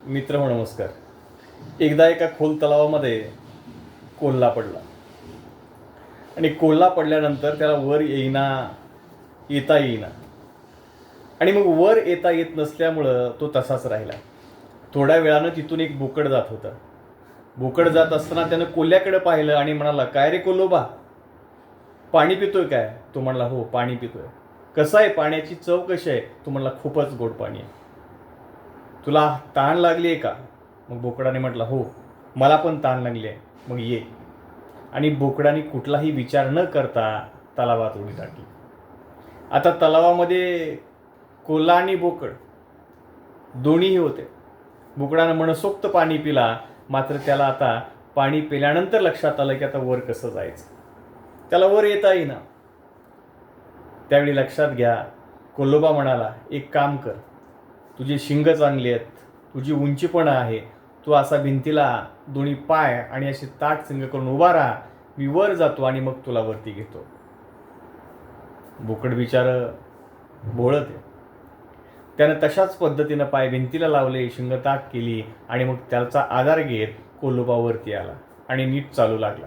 मित्र हो नमस्कार. एकदा एका खोल तलावामध्ये कोल्हा पडला आणि कोल्हा पडल्यानंतर त्याला वर येता येईना आणि मग वर येता येत नसल्यामुळं तो तसाच राहिला. थोड्या वेळानं तिथून एक बोकड जात होता. बोकड जात असताना त्यानं कोल्ह्याकडे पाहिलं आणि म्हणाला, काय रे कोल्होबा, पाणी पितोय काय? तो म्हणला, हो पाणी पितोय. कसं आहे, पाण्याची चव कशी आहे? तो म्हणला, खूपच गोड पाणी आहे. तुला तहान लागली आहे का? मग बोकडाने म्हटलं, हो मला पण तहान लागली आहे, मग ये. आणि बोकडाने कुठलाही विचार न करता तलावात उडी टाकली. आता तलावामध्ये कोल्हा आणि बोकड दोन्हीही होते. बोकडानं मनसोक्त पाणी पिला, मात्र त्याला आता पाणी पिल्यानंतर लक्षात आलं की आता वर कसं जायचं. त्याला वर येता येईना. त्यावेळी लक्षात घ्या, कोल्होबा म्हणाला, एक काम कर, तुझी शिंग चांगली आहेत, तुझी उंची पण आहे, तू असा भिंतीला दोन्ही पाय आणि अशी ताठ शिंग करून उभा राहा, मी वर जातो आणि मग तुला वरती घेतो. बोकड बिचार भोळत आहे. त्यानं तशाच पद्धतीनं पाय भिंतीला लावले, शिंग ताठ केली आणि मग त्याचा आधार घेत कोल्होबा वरती आला आणि नीट चालू लागला.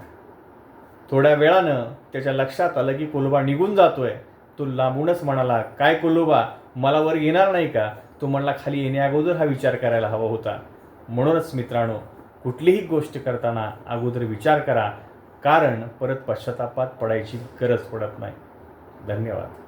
थोड्या वेळानं त्याच्या लक्षात आलं की कोल्होबा निघून जातोय. तो लांबूनच म्हणाला, काय कोल्होबा, मला वर येणार नाही का? तो म्हणला, खाली येण्या अगोदर हा विचार करायला हवा होता. म्हणूनच मित्रांनो, कुठलीही गोष्ट करताना अगोदर विचार करा, कारण परत पश्चातापात पडायची गरज पडत नाही. धन्यवाद.